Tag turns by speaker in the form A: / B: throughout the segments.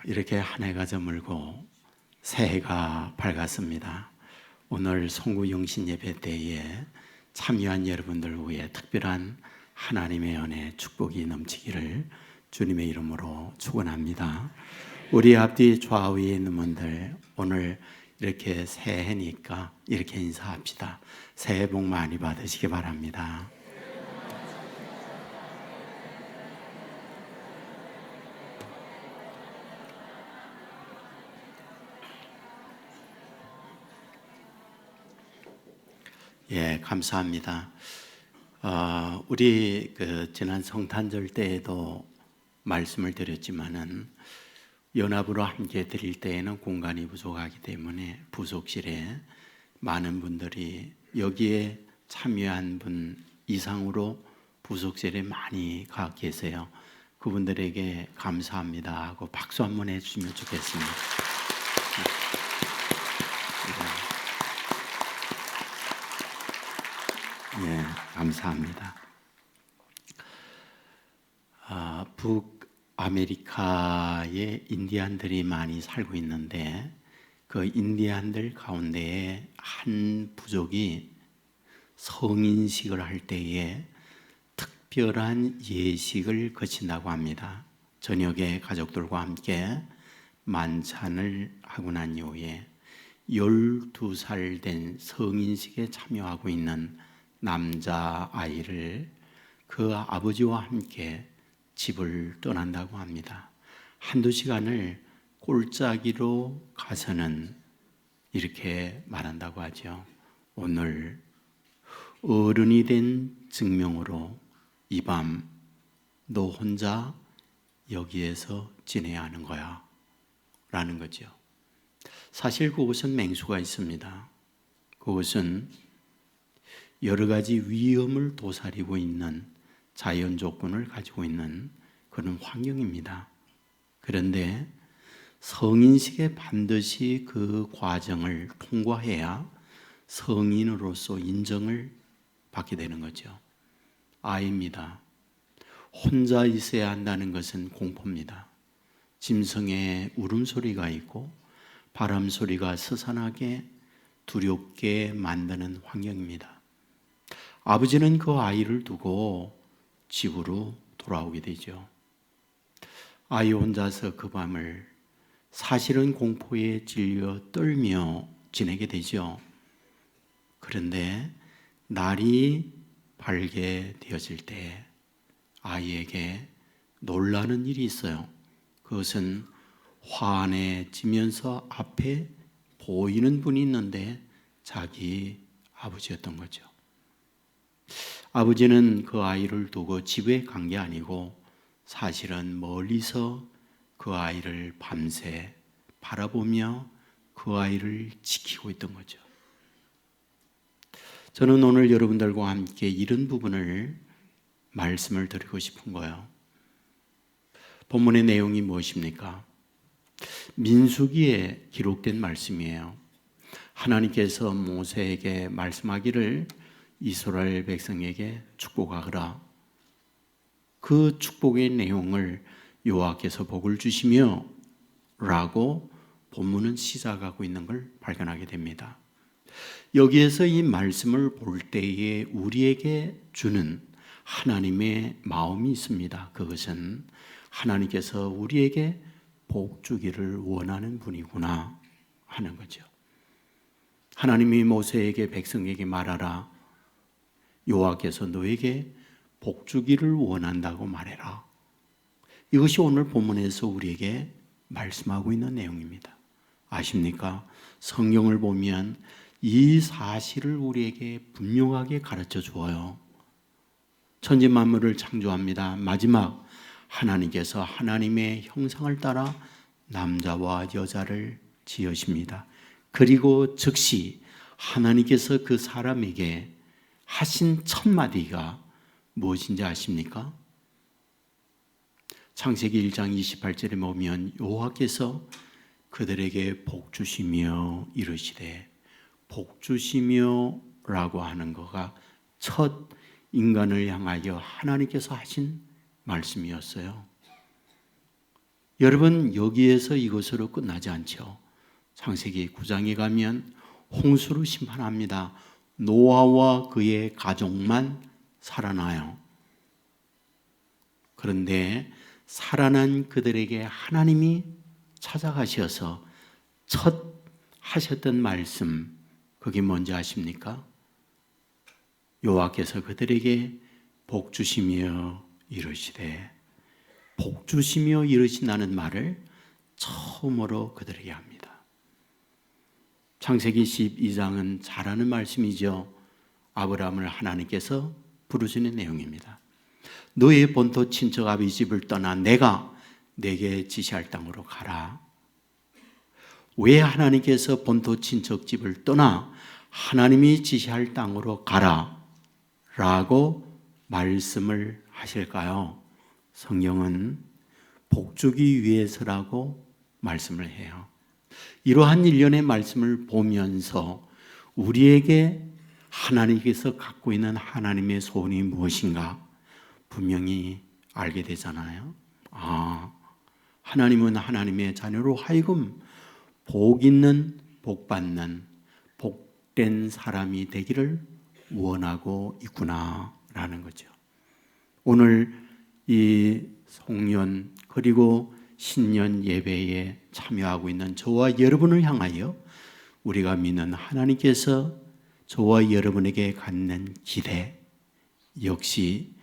A: 이렇게 한 해가 저물고 새해가 밝았습니다. 오늘 송구 영신 예배 때에 참여한 여러분들 위해 특별한 하나님의 은혜 축복이 넘치기를 주님의 이름으로 축원합니다. 우리 앞뒤 좌우에 있는 분들 오늘 이렇게 새해니까 이렇게 인사합시다. 새해 복 많이 받으시기 바랍니다. 예, 감사합니다. 우리 지난 성탄절 때에도 말씀을 드렸지만은 연합으로 함께 드릴 때에는 공간이 부족하기 때문에 부속실에 많은 분들이 여기에 참여한 분 이상으로 부속실에 많이 가 계세요. 그분들에게 감사합니다 하고 박수 한번 해주시면 좋겠습니다. 예, 감사합니다. 북아메리카에 인디안들이 많이 살고 있는데 그 인디안들 가운데에 한 부족이 성인식을 할 때에 특별한 예식을 거친다고 합니다. 저녁에 가족들과 함께 만찬을 하고 난 이후에 12살 된 성인식에 참여하고 있는 남자아이를 그 아버지와 함께 집을 떠난다고 합니다. 한두 시간을 꼴짜기로 가서는 이렇게 말한다고 하죠. 오늘 어른이 된 증명으로 이 밤 너 혼자 여기에서 지내야 하는 거야 라는 거죠. 사실 그곳은 맹수가 있습니다. 그곳은 여러 가지 위험을 도사리고 있는 자연 조건을 가지고 있는 그런 환경입니다. 그런데 성인식에 반드시 그 과정을 통과해야 성인으로서 인정을 받게 되는 거죠. 아이입니다. 혼자 있어야 한다는 것은 공포입니다. 짐승의 울음소리가 있고 바람소리가 스산하게 두렵게 만드는 환경입니다. 아버지는 그 아이를 두고 집으로 돌아오게 되죠. 아이 혼자서 그 밤을 사실은 공포에 질려 떨며 지내게 되죠. 그런데 날이 밝게 되어질 때 아이에게 놀라는 일이 있어요. 그것은 환해지면서 앞에 보이는 분이 있는데 자기 아버지였던 거죠. 아버지는 그 아이를 두고 집에 간 게 아니고 사실은 멀리서 그 아이를 밤새 바라보며 그 아이를 지키고 있던 거죠. 저는 오늘 여러분들과 함께 이런 부분을 말씀을 드리고 싶은 거예요. 본문의 내용이 무엇입니까? 민수기에 기록된 말씀이에요. 하나님께서 모세에게 말씀하기를 이스라엘 백성에게 축복하거라. 그 축복의 내용을 여호와께서 복을 주시며 라고 본문은 시작하고 있는 걸 발견하게 됩니다. 여기에서 이 말씀을 볼 때에 우리에게 주는 하나님의 마음이 있습니다. 그것은 하나님께서 우리에게 복 주기를 원하는 분이구나 하는 거죠. 하나님이 모세에게 백성에게 말하라. 여호와께서 너에게 복 주기를 원한다고 말해라. 이것이 오늘 본문에서 우리에게 말씀하고 있는 내용입니다. 아십니까? 성경을 보면 이 사실을 우리에게 분명하게 가르쳐 주어요. 천지 만물을 창조합니다. 마지막 하나님께서 하나님의 형상을 따라 남자와 여자를 지으십니다. 그리고 즉시 하나님께서 그 사람에게 하신 첫 마디가 무엇인지 아십니까? 창세기 1장 28절에 보면 여호와께서 그들에게 복 주시며 이르시되 복 주시며 라고 하는 거가 첫 인간을 향하여 하나님께서 하신 말씀이었어요. 여러분, 여기에서 이것으로 끝나지 않죠. 창세기 9장에 가면 홍수로 심판합니다. 노아와 그의 가족만 살아나요. 그런데 살아난 그들에게 하나님이 찾아가셔서 첫 하셨던 말씀, 그게 뭔지 아십니까? 여호와께서 그들에게 복 주시며 이르시되, 복 주시며 이르신다는 말을 처음으로 그들에게 합니다. 창세기 12장은 잘 아는 말씀이죠. 아브라함을 하나님께서 부르시는 내용입니다. 너의 본토 친척 아비 집을 떠나 내가 내게 지시할 땅으로 가라. 왜 하나님께서 본토 친척 집을 떠나 하나님이 지시할 땅으로 가라 라고 말씀을 하실까요? 성경은 복 주기 위해서라고 말씀을 해요. 이러한 일련의 말씀을 보면서 우리에게 하나님께서 갖고 있는 하나님의 소원이 무엇인가 분명히 알게 되잖아요. 하나님은 하나님의 자녀로 하여금 복 있는, 복 받는, 복된 사람이 되기를 원하고 있구나라는 거죠. 오늘 이 송년 그리고 신년 예배에 참여하고 있는 저와 여러분을 향하여 우리가 믿는 하나님께서 저와 여러분에게 갖는 기대 역시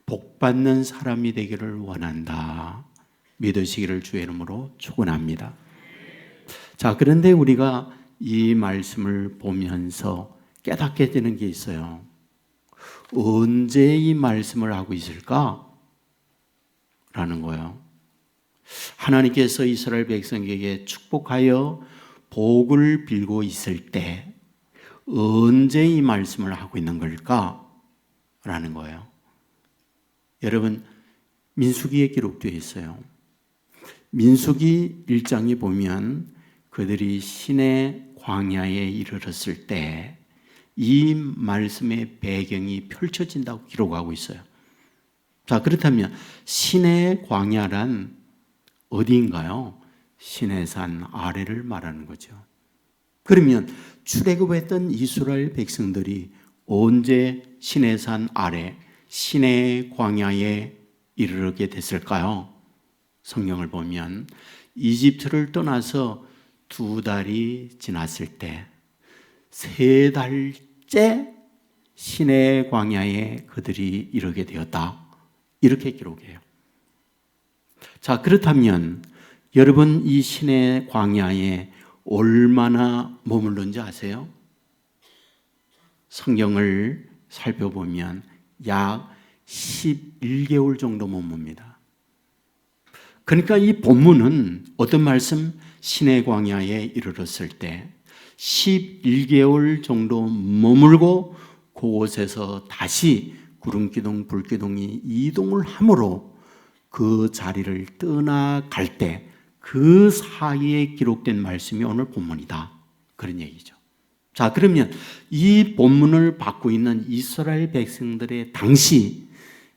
A: 복받는 사람이 되기를 원한다. 믿으시기를 주의 이름으로 축원합니다. 자, 그런데 우리가 이 말씀을 보면서 깨닫게 되는 게 있어요. 언제 이 말씀을 하고 있을까? 라는 거예요. 하나님께서 이스라엘 백성에게 축복하여 복을 빌고 있을 때 언제 이 말씀을 하고 있는 걸까? 라는 거예요. 여러분, 민수기에 기록되어 있어요. 민수기 1장에 보면 그들이 시내 광야에 이르렀을 때 이 말씀의 배경이 펼쳐진다고 기록하고 있어요. 자, 그렇다면 시내 광야란 어디인가요? 시내산 아래를 말하는 거죠. 그러면 출애굽했던 이스라엘 백성들이 언제 시내산 아래 시내 광야에 이르게 됐을까요? 성경을 보면 이집트를 떠나서 2달이 지났을 때 3달째 시내 광야에 그들이 이르게 되었다. 이렇게 기록해요. 자, 그렇다면 여러분 이 시내 광야에 얼마나 머물렀는지 아세요? 성경을 살펴보면 약 11개월 정도 머뭅니다. 그러니까 이 본문은 어떤 말씀? 시내 광야에 이르렀을 때 11개월 정도 머물고 그곳에서 다시 구름기둥, 불기둥이 이동을 함으로 그 자리를 떠나갈 때 그 사이에 기록된 말씀이 오늘 본문이다. 그런 얘기죠. 자, 그러면 이 본문을 받고 있는 이스라엘 백성들의 당시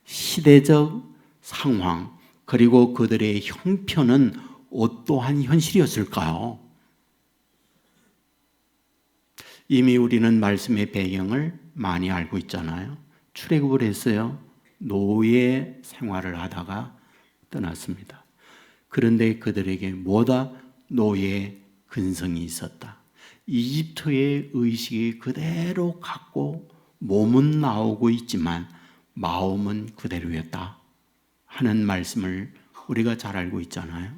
A: 시대적 상황 그리고 그들의 형편은 어떠한 현실이었을까요? 이미 우리는 말씀의 배경을 많이 알고 있잖아요. 출애굽을 했어요. 노예 생활을 하다가 떠났습니다. 그런데 그들에게 뭐다? 노예 근성이 있었다. 이집트의 의식이 그대로 갖고 몸은 나오고 있지만 마음은 그대로였다 하는 말씀을 우리가 잘 알고 있잖아요.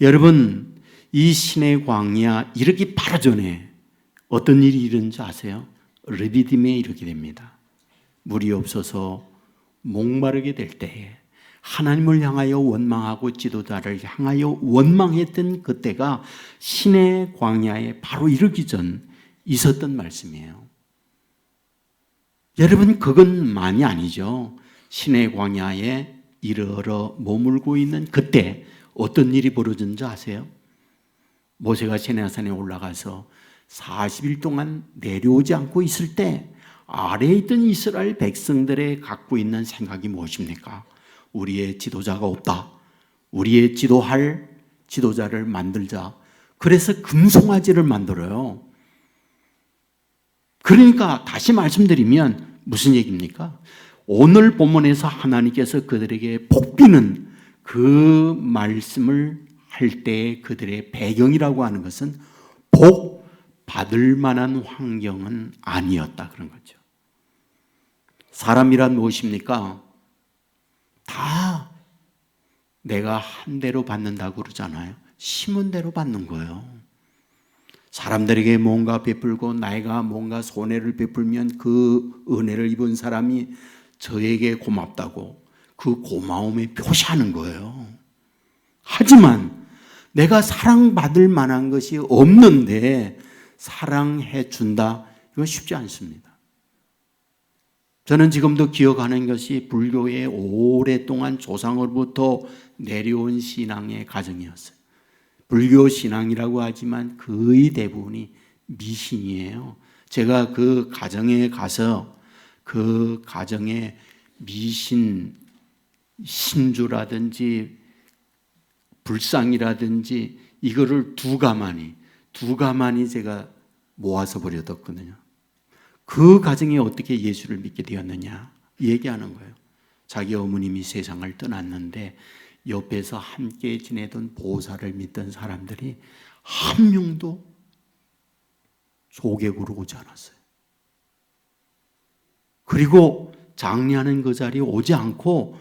A: 여러분, 이 시내 광야 이르기 바로 전에 어떤 일이 일어는지 아세요? 르비딤에 이르게 됩니다. 물이 없어서 목마르게 될 때에 하나님을 향하여 원망하고 지도자를 향하여 원망했던 그때가 시내 광야에 바로 이르기 전 있었던 말씀이에요. 여러분, 그건 많이 아니죠. 시내 광야에 이르러 머물고 있는 그때 어떤 일이 벌어졌는지 아세요? 모세가 시내산에 올라가서 40일 동안 내려오지 않고 있을 때 아래에 있던 이스라엘 백성들의 갖고 있는 생각이 무엇입니까? 우리의 지도자가 없다. 우리의 지도할 지도자를 만들자. 그래서 금송아지를 만들어요. 그러니까 다시 말씀드리면 무슨 얘기입니까? 오늘 본문에서 하나님께서 그들에게 복비는 그 말씀을 할 때 그들의 배경이라고 하는 것은 복 받을 만한 환경은 아니었다 그런 거죠. 사람이란 무엇입니까? 다 내가 한 대로 받는다고 그러잖아요. 심은 대로 받는 거예요. 사람들에게 뭔가 베풀고 나이가 뭔가 손해를 베풀면 그 은혜를 입은 사람이 저에게 고맙다고 그 고마움에 표시하는 거예요. 하지만 내가 사랑받을 만한 것이 없는데 사랑해 준다, 이건 쉽지 않습니다. 저는 지금도 기억하는 것이 불교의 오랫동안 조상으로부터 내려온 신앙의 가정이었어요. 불교 신앙이라고 하지만 거의 대부분이 미신이에요. 제가 그 가정에 가서 그 가정의 미신, 신주라든지 불상이라든지 이거를 두 가마니 제가 모아서 버려뒀거든요. 그 가정에 어떻게 예수를 믿게 되었느냐 얘기하는 거예요. 자기 어머님이 세상을 떠났는데 옆에서 함께 지내던 보살을 믿던 사람들이 한 명도 조객으로 오지 않았어요. 그리고 장례하는 그 자리에 오지 않고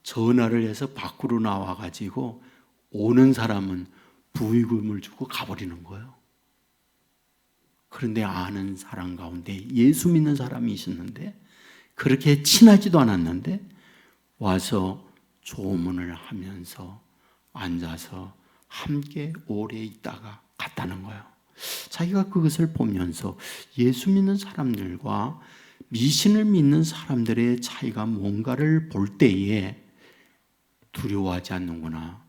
A: 전화를 해서 밖으로 나와가지고 오는 사람은 부의금을 주고 가버리는 거예요. 그런데 아는 사람 가운데 예수 믿는 사람이 있었는데 그렇게 친하지도 않았는데 와서 조문을 하면서 앉아서 함께 오래 있다가 갔다는 거예요. 자기가 그것을 보면서 예수 믿는 사람들과 미신을 믿는 사람들의 차이가 뭔가를 볼 때에 두려워하지 않는구나.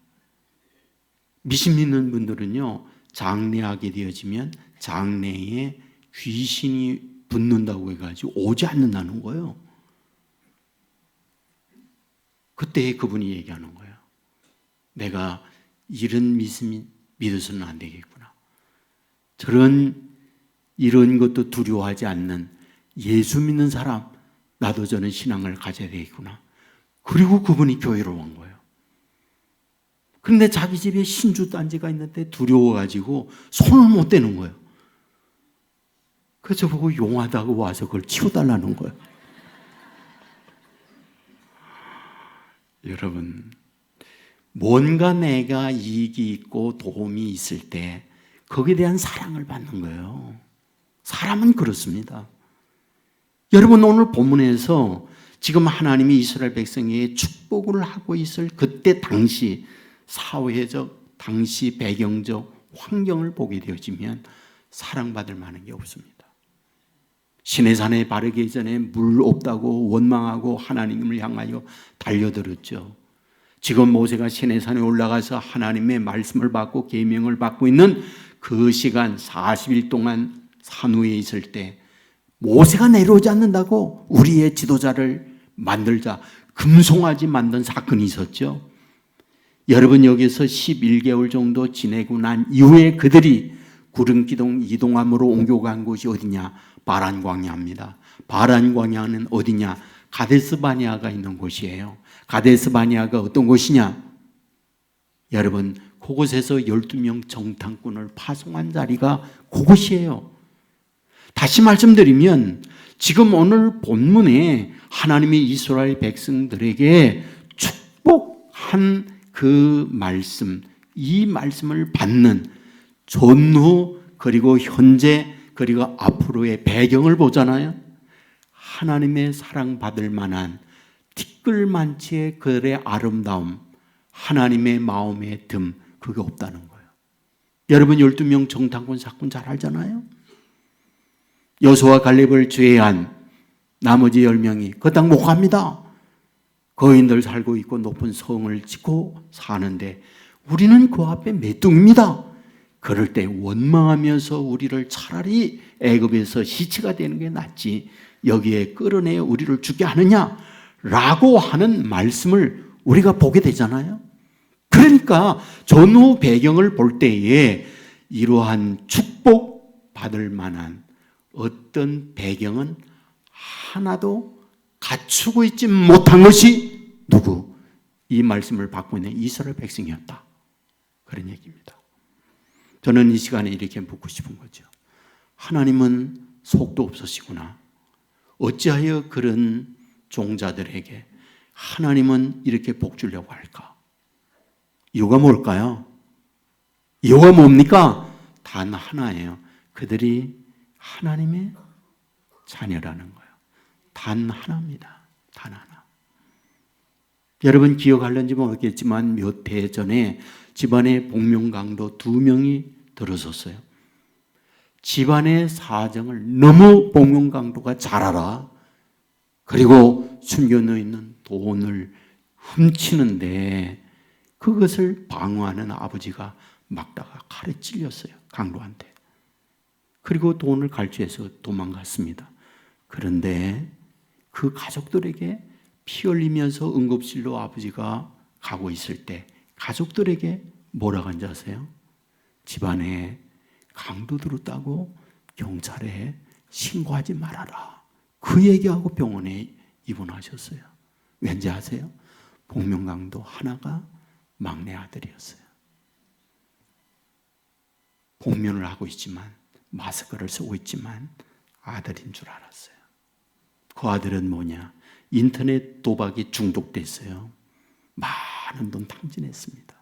A: 미신 믿는 분들은요, 장례하게 되어지면 장례에 귀신이 붙는다고 해가지고 오지 않는다는 거예요. 그때 그분이 얘기하는 거예요. 내가 이런 믿음이 믿어서는 안 되겠구나. 이런 것도 두려워하지 않는 예수 믿는 사람, 나도 저는 신앙을 가져야 되겠구나. 그리고 그분이 교회로 온 거예요. 그런데 자기 집에 신주 단지가 있는데 두려워가지고 손을 못 대는 거예요. 그래서 보고 용하다고 와서 그걸 치워달라는 거예요. 여러분, 뭔가 내가 이익이 있고 도움이 있을 때 거기에 대한 사랑을 받는 거예요. 사람은 그렇습니다. 여러분, 오늘 본문에서 지금 하나님이 이스라엘 백성에게 축복을 하고 있을 그때 당시 사회적, 당시 배경적 환경을 보게 되어지면 사랑받을 만한 게 없습니다. 시내산에 바르기 전에 물 없다고 원망하고 하나님을 향하여 달려들었죠. 지금 모세가 시내산에 올라가서 하나님의 말씀을 받고 계명을 받고 있는 그 시간 40일 동안 산 위에 있을 때 모세가 내려오지 않는다고 우리의 지도자를 만들자 금송아지 만든 사건이 있었죠. 여러분, 여기서 11개월 정도 지내고 난 이후에 그들이 구름기둥 이동함으로 옮겨간 곳이 어디냐? 바란 광야입니다. 바란 광야는 어디냐? 가데스 바네아가 있는 곳이에요. 가데스 바네아가 어떤 곳이냐? 여러분, 그곳에서 12명 정탐꾼을 파송한 자리가 그곳이에요. 다시 말씀드리면 지금 오늘 본문에 하나님이 이스라엘 백성들에게 축복한 그 말씀, 이 말씀을 받는 전후 그리고 현재 그리고 앞으로의 배경을 보잖아요. 하나님의 사랑받을 만한 티끌만치의 그들의 아름다움, 하나님의 마음의 듬, 그게 없다는 거예요. 여러분, 12명 정탐꾼 사건 잘 알잖아요. 여호수아 갈렙을 제외한 나머지 10명이 그 땅 못 갑니다. 거인들 살고 있고 높은 성을 짓고 사는데 우리는 그 앞에 메뚜기입니다. 그럴 때 원망하면서 우리를 차라리 애굽에서 시체가 되는 게 낫지 여기에 끌어내어 우리를 죽게 하느냐라고 하는 말씀을 우리가 보게 되잖아요. 그러니까 전후 배경을 볼 때에 이러한 축복 받을 만한 어떤 배경은 하나도 갖추고 있지 못한 것이 누구? 이 말씀을 받고 있는 이스라엘 백성이었다. 그런 얘기입니다. 저는 이 시간에 이렇게 묻고 싶은 거죠. 하나님은 속도 없으시구나. 어찌하여 그런 종자들에게 하나님은 이렇게 복 주려고 할까? 이유가 뭘까요? 이유가 뭡니까? 단 하나예요. 그들이 하나님의 자녀라는 거예요. 단 하나입니다. 단 하나. 여러분 기억하는지 모르겠지만 몇 해 전에 집안에 복명강도 2명이 들어섰어요. 집안의 사정을 너무 복명강도가 잘 알아. 그리고 숨겨놓여 있는 돈을 훔치는데 그것을 방어하는 아버지가 막다가 칼에 찔렸어요. 강도한테. 그리고 돈을 갈취해서 도망갔습니다. 그런데 그 가족들에게 피 흘리면서 응급실로 아버지가 가고 있을 때 가족들에게 뭐라고 한지 아세요? 집안에 강도 들었다고 경찰에 신고하지 말아라. 그 얘기하고 병원에 입원하셨어요. 왠지 아세요? 복명강도 하나가 막내 아들이었어요. 복면을 하고 있지만 마스크를 쓰고 있지만 아들인 줄 알았어요. 그 아들은 뭐냐? 인터넷 도박이 중독됐어요. 많은 돈 탕진했습니다.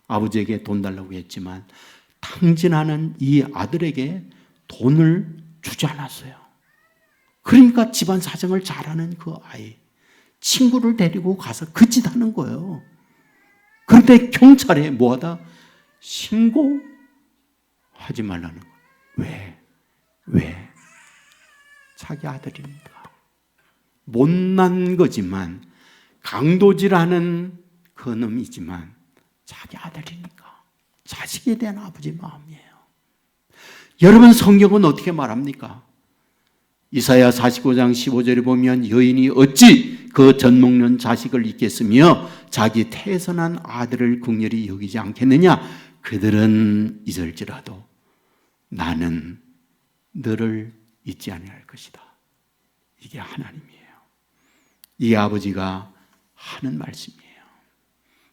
A: 아버지에게 돈 달라고 했지만 탕진하는 이 아들에게 돈을 주지 않았어요. 그러니까 집안 사정을 잘하는 그 아이 친구를 데리고 가서 그 짓 하는 거예요. 그런데 경찰에 뭐하다? 신고하지 말라는 거예요. 왜? 자기 아들이니까. 못난 거지만 강도질하는 그 놈이지만 자기 아들이니까. 자식에 대한 아버지 마음이에요. 여러분 성경은 어떻게 말합니까? 이사야 45장 15절에 보면 여인이 어찌 그 젖 먹는 자식을 잊겠으며 자기 태에서 난 아들을 긍휼히 여기지 않겠느냐. 그들은 잊을지라도 나는 너를 잊지 아니할 것이다. 이게 하나님이에요. 이 아버지가 하는 말씀이에요.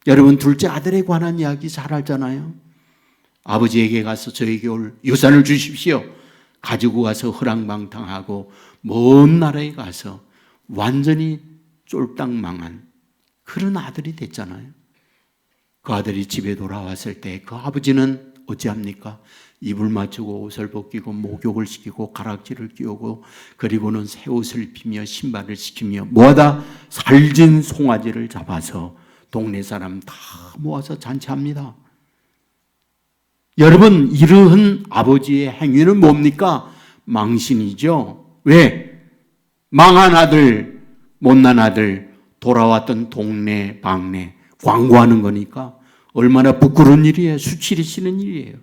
A: 여러분 둘째 아들에 관한 이야기 잘 알잖아요. 아버지에게 가서 저에게 올 유산을 주십시오. 가지고 가서 허랑방탕하고 먼 나라에 가서 완전히 쫄딱 망한 그런 아들이 됐잖아요. 그 아들이 집에 돌아왔을 때 그 아버지는 어찌합니까? 이불 맞추고 옷을 벗기고 목욕을 시키고 가락지를 끼우고 그리고는 새 옷을 입히며 신발을 시키며 뭐하다? 살진 송아지를 잡아서 동네 사람 다 모아서 잔치합니다. 여러분 이러한 아버지의 행위는 뭡니까? 망신이죠. 왜? 망한 아들, 못난 아들, 돌아왔던 동네 방네 광고하는 거니까 얼마나 부끄러운 일이에요. 수치를 치는 일이에요.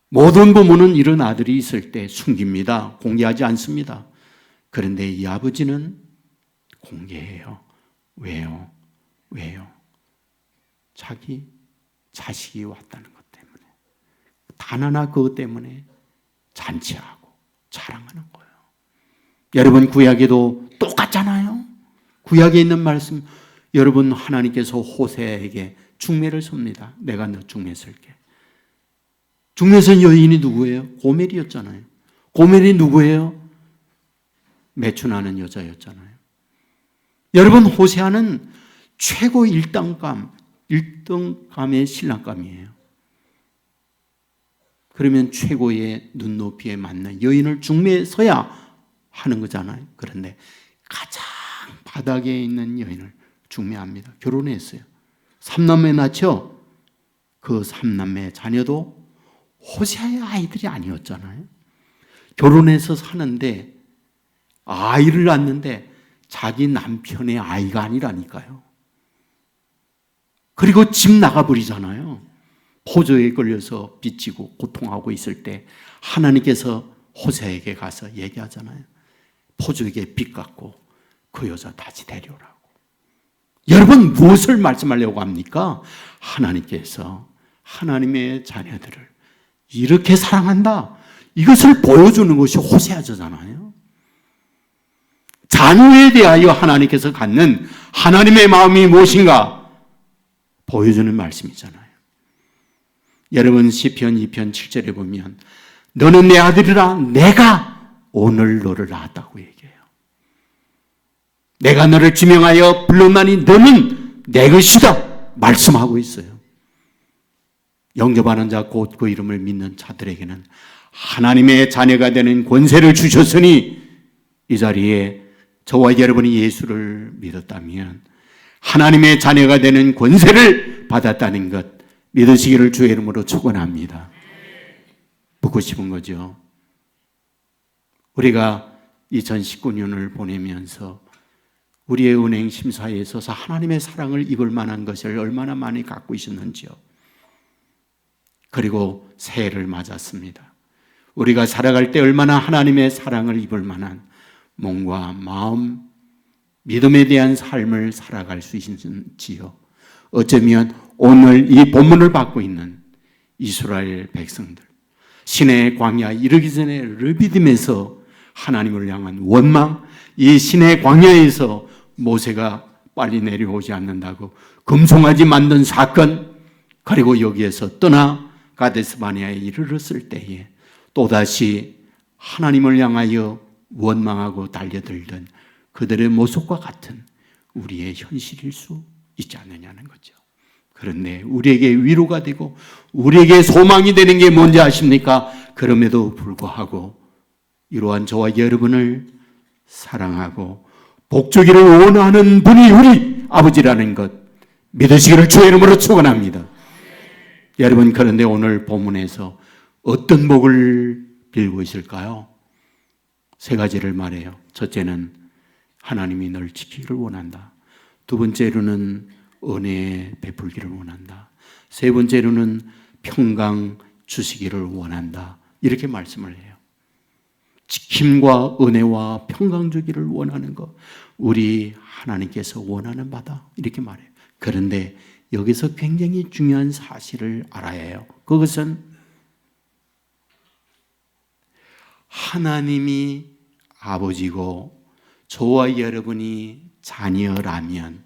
A: 모든 부모는 이런 아들이 있을 때 숨깁니다. 공개하지 않습니다. 그런데 이 아버지는 공개해요. 왜요? 자기 자식이 왔다는 것 때문에. 단 하나 그것 때문에 잔치하고 자랑하는 거예요. 여러분 구약에도 똑같잖아요. 구약에 있는 말씀 여러분 하나님께서 호세에게 중매를 섭니다. 내가 너 중매 쓸게. 중매 쓴 여인이 누구예요? 고멜이었잖아요. 고멜이 누구예요? 매춘하는 여자였잖아요. 여러분 호세아는 최고 1등감의 신랑감이에요. 그러면 최고의 눈높이에 맞는 여인을 중매서야 하는 거잖아요. 그런데 가장 바닥에 있는 여인을 중매합니다. 결혼했어요. 3남매 낳죠? 그 3남매 자녀도 호세아의 아이들이 아니었잖아요. 결혼해서 사는데 아이를 낳는데 자기 남편의 아이가 아니라니까요. 그리고 집 나가버리잖아요. 포조에 걸려서 빚지고 고통하고 있을 때 하나님께서 호세아에게 가서 얘기하잖아요. 포조에게 빚 갚고 그 여자 다시 데려오라고. 여러분 무엇을 말씀하려고 합니까? 하나님께서 하나님의 자녀들을 이렇게 사랑한다. 이것을 보여주는 것이 호세아잖아요. 자녀에 대하여 하나님께서 갖는 하나님의 마음이 무엇인가 보여주는 말씀이잖아요. 여러분 시편 2편 7절에 보면 너는 내 아들이라 내가 오늘 너를 낳았다고 얘기해요. 내가 너를 지명하여 불렀나니 너는 내 것이다 말씀하고 있어요. 영접하는 자 곧 그 이름을 믿는 자들에게는 하나님의 자녀가 되는 권세를 주셨으니 이 자리에 저와 여러분이 예수를 믿었다면 하나님의 자녀가 되는 권세를 받았다는 것 믿으시기를 주의 이름으로 축원합니다. 묻고 싶은 거죠. 우리가 2019년을 보내면서 우리의 은행 심사에 있어서 하나님의 사랑을 입을 만한 것을 얼마나 많이 갖고 있었는지요. 그리고 새해를 맞았습니다. 우리가 살아갈 때 얼마나 하나님의 사랑을 입을 만한 몸과 마음, 믿음에 대한 삶을 살아갈 수 있는지요. 어쩌면 오늘 이 본문을 받고 있는 이스라엘 백성들, 신의 광야 이르기 전에 르비딤에서 하나님을 향한 원망, 이 신의 광야에서 모세가 빨리 내려오지 않는다고 금송아지 만든 사건, 그리고 여기에서 떠나 가데스바네아에 이르렀을 때에 또다시 하나님을 향하여 원망하고 달려들던 그들의 모습과 같은 우리의 현실일 수 있지 않느냐는 거죠. 그런데 우리에게 위로가 되고 우리에게 소망이 되는 게 뭔지 아십니까? 그럼에도 불구하고 이러한 저와 여러분을 사랑하고 복주기를 원하는 분이 우리 아버지라는 것 믿으시기를 주의 이름으로 축원합니다. 여러분, 그런데 오늘 본문에서 어떤 복을 빌고 있을까요? 세 가지를 말해요. 첫째는 하나님이 널 지키기를 원한다. 두 번째로는 은혜 베풀기를 원한다. 세 번째로는 평강 주시기를 원한다. 이렇게 말씀을 해요. 지킴과 은혜와 평강 주기를 원하는 것, 우리 하나님께서 원하는 바다. 이렇게 말해요. 그런데 여기서 굉장히 중요한 사실을 알아야 해요. 그것은 하나님이 아버지고 저와 여러분이 자녀라면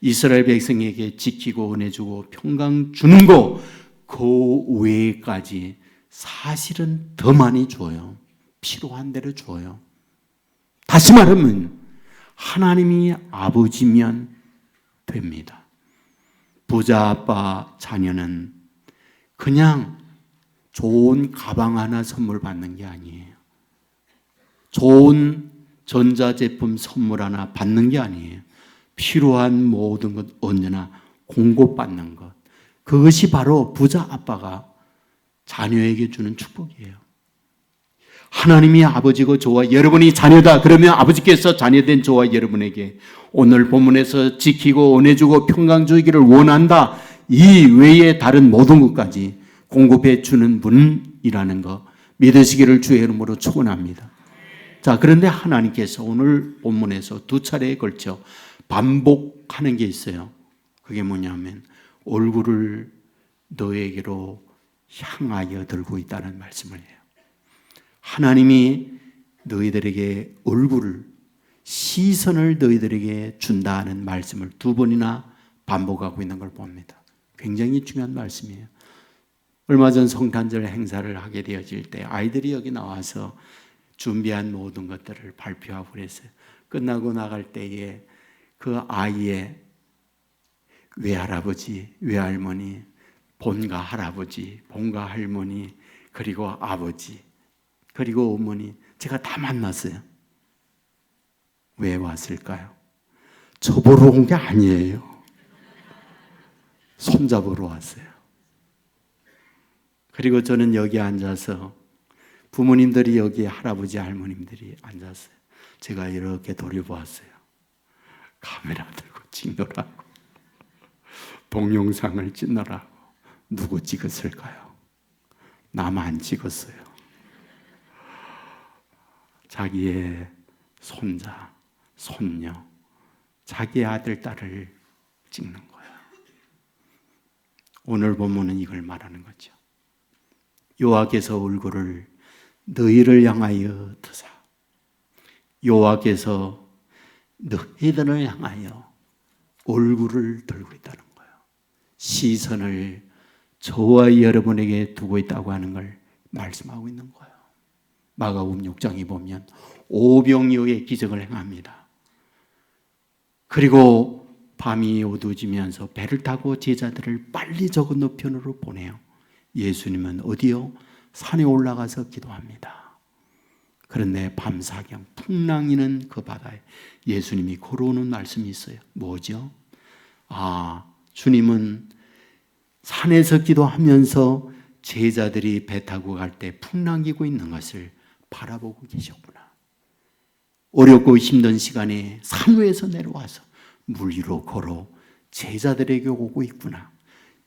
A: 이스라엘 백성에게 지키고 은혜 주고 평강 주는 거 그 외에까지 사실은 더 많이 줘요. 필요한 대로 줘요. 다시 말하면 하나님이 아버지면 됩니다. 부자 아빠 자녀는 그냥 좋은 가방 하나 선물 받는 게 아니에요. 좋은 전자제품 선물 하나 받는 게 아니에요. 필요한 모든 것 언제나 공급받는 것. 그것이 바로 부자 아빠가 자녀에게 주는 축복이에요. 하나님이 아버지고 저와 여러분이 자녀다. 그러면 아버지께서 자녀된 저와 여러분에게 오늘 본문에서 지키고 은혜 주고 평강 주기를 원한다. 이 외에 다른 모든 것까지 공급해 주는 분이라는 거 믿으시기를 주의 이름으로 축원합니다. 자, 그런데 하나님께서 오늘 본문에서 두 차례에 걸쳐 반복하는 게 있어요. 그게 뭐냐면 얼굴을 너에게로 향하여 들고 있다는 말씀을 해요. 하나님이 너희들에게 얼굴을, 시선을 너희들에게 준다는 말씀을 두 번이나 반복하고 있는 걸 봅니다. 굉장히 중요한 말씀이에요. 얼마 전 성탄절 행사를 하게 되어질 때 아이들이 여기 나와서 준비한 모든 것들을 발표하고 그랬어요. 끝나고 나갈 때에 그 아이의 외할아버지, 외할머니, 본가 할아버지, 본가 할머니, 그리고 아버지, 그리고 어머니, 제가 다 만났어요. 왜 왔을까요? 저 보러 온 게 아니에요. 손잡으러 왔어요. 그리고 저는 여기 앉아서 부모님들이 여기 할아버지, 할머님들이 앉았어요. 제가 이렇게 돌려보았어요. 카메라 들고 찍느라고, 동영상을 찍느라고. 누구 찍었을까요? 나만 찍었어요. 자기의 손자, 손녀, 자기 아들, 딸을 찍는 거야. 오늘 본문은 이걸 말하는 거죠. 여호와께서 얼굴을 너희를 향하여 드사 여호와께서 너희들을 향하여 얼굴을 들고 있다는 거예요. 시선을 저와 여러분에게 두고 있다고 하는 걸 말씀하고 있는 거예요. 마가복음 6장에 보면 오병이어의 기적을 행합니다. 그리고 밤이 어두워지면서 배를 타고 제자들을 빨리 저 건너편으로 보내요. 예수님은 어디요? 산에 올라가서 기도합니다. 그런데 밤사경 풍랑이는 그 바다에 예수님이 걸어오는 말씀이 있어요. 뭐죠? 주님은 산에서 기도하면서 제자들이 배 타고 갈 때 풍랑이고 있는 것을 바라보고 계셨구나. 어렵고 힘든 시간에 산 위에서 내려와서 물 위로 걸어 제자들에게 오고 있구나.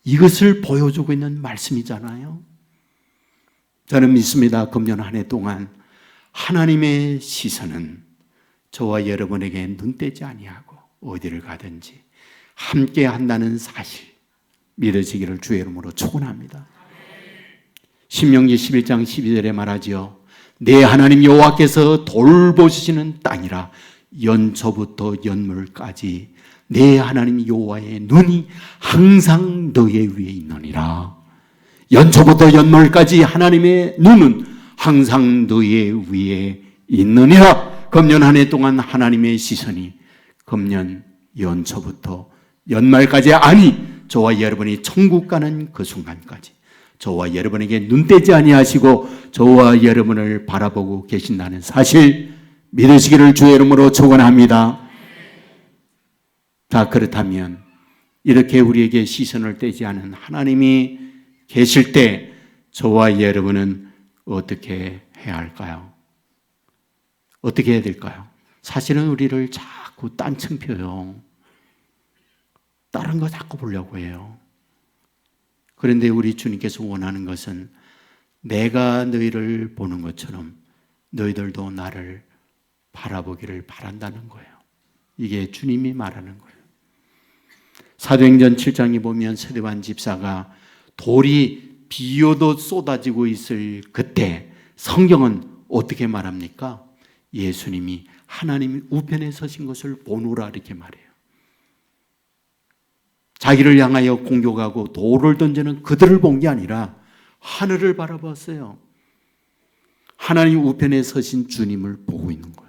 A: 이것을 보여주고 있는 말씀이잖아요. 저는 믿습니다. 금년 한 해 동안 하나님의 시선은 저와 여러분에게 눈 떼지 아니하고 어디를 가든지 함께 한다는 사실 믿어지기를 주의 이름으로 축원합니다. 신명기 11장 12절에 말하지요. 내 하나님 여호와께서 돌보시는 땅이라 연초부터 연물까지 내 하나님 여호와의 눈이 항상 너의 위에 있느니라. 연초부터 연물까지 하나님의 눈은 항상 너의 위에 있느니라. 금년 한 해 동안 하나님의 시선이 금년 연초부터 연말까지, 아니 저와 여러분이 천국 가는 그 순간까지 저와 여러분에게 눈 떼지 아니하시고 저와 여러분을 바라보고 계신다는 사실 믿으시기를 주의 이름으로 축원합니다. 자, 그렇다면 이렇게 우리에게 시선을 떼지 않은 하나님이 계실 때 저와 여러분은 어떻게 해야 할까요? 어떻게 해야 될까요? 사실은 우리를 자꾸 딴청펴요. 다른 거 자꾸 보려고 해요. 그런데 우리 주님께서 원하는 것은 내가 너희를 보는 것처럼 너희들도 나를 바라보기를 바란다는 거예요. 이게 주님이 말하는 거예요. 사도행전 7장에 보면 스데반 집사가 돌이 비 오도 쏟아지고 있을 그때 성경은 어떻게 말합니까? 예수님이 하나님 우편에 서신 것을 보노라 이렇게 말해요. 자기를 향하여 공격하고 돌을 던지는 그들을 본 게 아니라 하늘을 바라봤어요. 하나님 우편에 서신 주님을 보고 있는 거예요.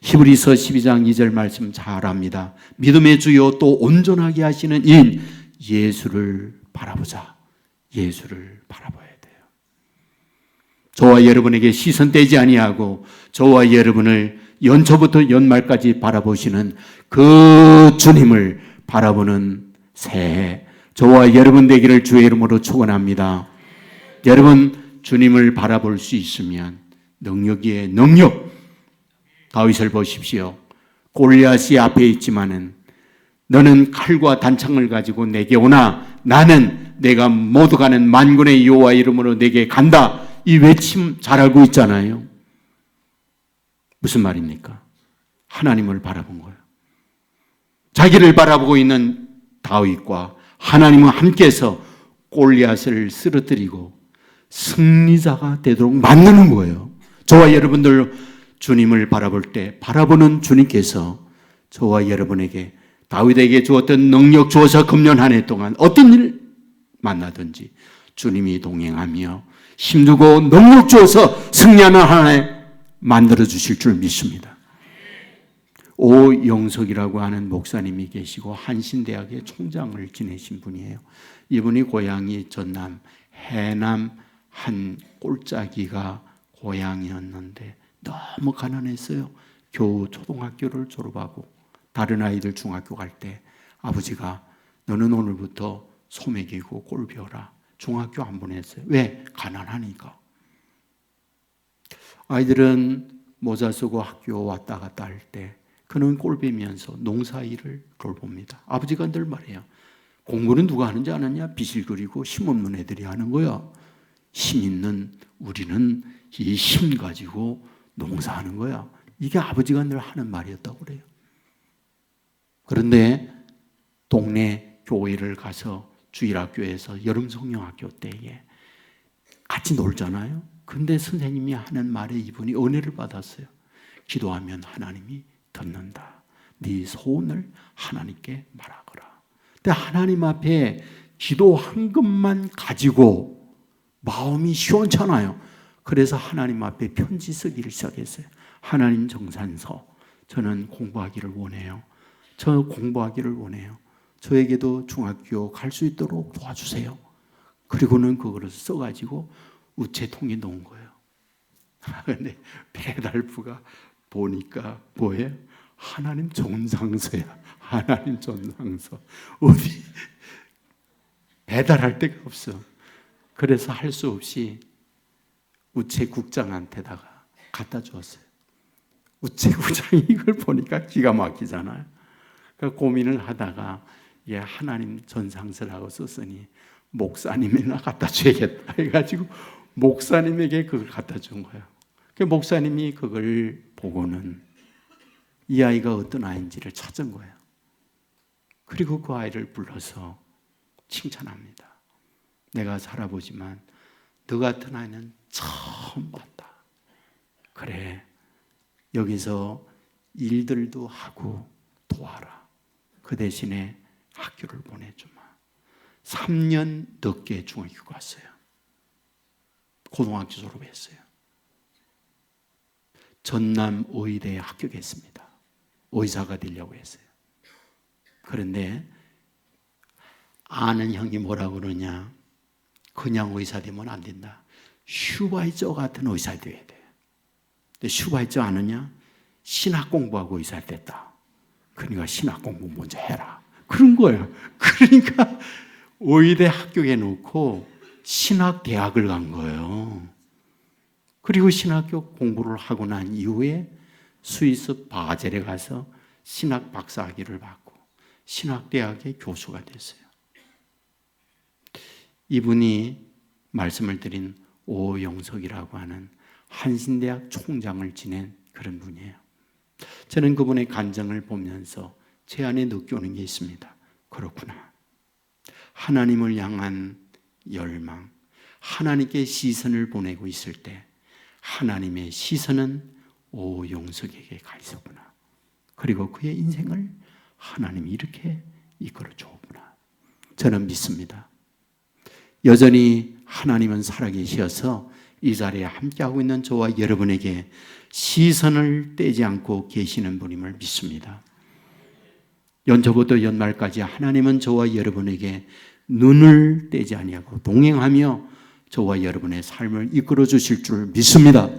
A: 히브리서 12장 2절 말씀 잘 압니다. 믿음의 주요 또 온전하게 하시는 이인 예수를 바라보자. 예수를 바라봐야 돼요. 저와 여러분에게 시선 떼지 아니하고 저와 여러분을 연초부터 연말까지 바라보시는 그 주님을 바라보는 새해 저와 여러분 되기를 주의 이름으로 축원합니다. 여러분 주님을 바라볼 수 있으면 능력이의 능력. 다윗을 보십시오. 골리앗이 앞에 있지만은 너는 칼과 단창을 가지고 내게 오나 나는 내가 모두 가는 만군의 여호와 이름으로 내게 간다. 이 외침 잘 알고 있잖아요. 무슨 말입니까? 하나님을 바라본 거예요. 자기를 바라보고 있는 다윗과 하나님은 함께해서 골리앗을 쓰러뜨리고 승리자가 되도록 만드는 거예요. 저와 여러분들 주님을 바라볼 때 바라보는 주님께서 저와 여러분에게 다윗에게 주었던 능력 주어서 금년 한 해 동안 어떤 일 만나든지 주님이 동행하며 힘주고 능력 주어서 승리하는 한 해 만들어 주실 줄 믿습니다. 오영석이라고 하는 목사님이 계시고 한신대학의 총장을 지내신 분이에요. 이분이 고향이 전남 해남 한 꼴짜기가 고향이었는데 너무 가난했어요. 겨우 초등학교를 졸업하고 다른 아이들 중학교 갈 때 아버지가 너는 오늘부터 소 먹이고 꼴 배워라. 중학교 안 보냈어요. 왜? 가난하니까. 아이들은 모자 쓰고 학교 왔다 갔다 할 때 그는 꼴 베면서 농사일을 돌봅니다. 아버지가 늘 말해요. 공부는 누가 하는지 아느냐? 빚을 그리고 힘 없는 애들이 하는 거야. 힘 있는 우리는 이 힘 가지고 농사하는 거야. 이게 아버지가 늘 하는 말이었다고 그래요. 그런데 동네 교회를 가서 주일학교에서 여름 성령학교 때에 같이 놀잖아요. 근데 선생님이 하는 말에 이분이 은혜를 받았어요. 기도하면 하나님이 듣는다. 네 소원을 하나님께 말하거라. 근데 하나님 앞에 기도한 것만 가지고 마음이 시원찮아요. 그래서 하나님 앞에 편지 쓰기를 시작했어요. 하나님 정산서, 저는 공부하기를 원해요. 저 공부하기를 원해요. 저에게도 중학교 갈 수 있도록 도와주세요. 그리고는 그거를 써가지고 우체통에 넣은 거예요. 근데 배달부가 보니까 뭐예요? 하나님 전상서야. 하나님 전상서. 어디 배달할 데가 없어. 그래서 할 수 없이 우체국장한테다가 갖다 주었어요. 우체국장이 이걸 보니까 기가 막히잖아요. 그러니까 고민을 하다가 하나님 전상서라고 썼으니 목사님이나 갖다 줘야겠다 해가지고 목사님에게 그걸 갖다 준 거예요. 그 목사님이 그걸 보고는 이 아이가 어떤 아이인지를 찾은 거예요. 그리고 그 아이를 불러서 칭찬합니다. 내가 살아보지만 너 같은 아이는 처음 봤다. 그래, 여기서 일들도 하고 도와라. 그 대신에 학교를 보내주마. 3년 늦게 중학교 갔어요. 고등학교 졸업했어요. 전남 의대에 합격했습니다. 의사가 되려고 했어요. 그런데 아는 형이 뭐라고 그러냐? 그냥 의사 되면 안 된다. 슈바이처 같은 의사 되어야 돼. 근데 슈바이처 아느냐? 신학 공부하고 의사 됐다. 그러니까 신학 공부 먼저 해라. 그런 거예요. 그러니까 의대 합격해 놓고 신학대학을 간 거예요. 그리고 신학교 공부를 하고 난 이후에 스위스 바젤에 가서 신학 박사학위를 받고 신학대학의 교수가 됐어요. 이분이 말씀을 드린 오영석이라고 하는 한신대학 총장을 지낸 그런 분이에요. 저는 그분의 간증을 보면서 제 안에 느껴오는 게 있습니다. 그렇구나. 하나님을 향한 열망, 하나님께 시선을 보내고 있을 때 하나님의 시선은 오용석에게 가 있었구나. 그리고 그의 인생을 하나님이 이렇게 이끌어 주었구나. 저는 믿습니다. 여전히 하나님은 살아계셔서 이 자리에 함께하고 있는 저와 여러분에게 시선을 떼지 않고 계시는 분임을 믿습니다. 연초부터 연말까지 하나님은 저와 여러분에게 눈을 떼지 아니하고 동행하며 저와 여러분의 삶을 이끌어 주실 줄 믿습니다.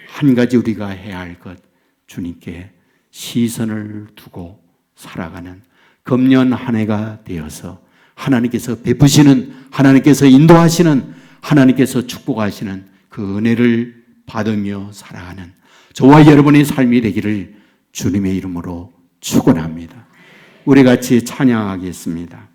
A: 한 가지 우리가 해야 할 것, 주님께 시선을 두고 살아가는 금년 한 해가 되어서 하나님께서 베푸시는, 하나님께서 인도하시는, 하나님께서 축복하시는 그 은혜를 받으며 살아가는 저와 여러분의 삶이 되기를 주님의 이름으로 축원합니다. 우리 같이 찬양하겠습니다.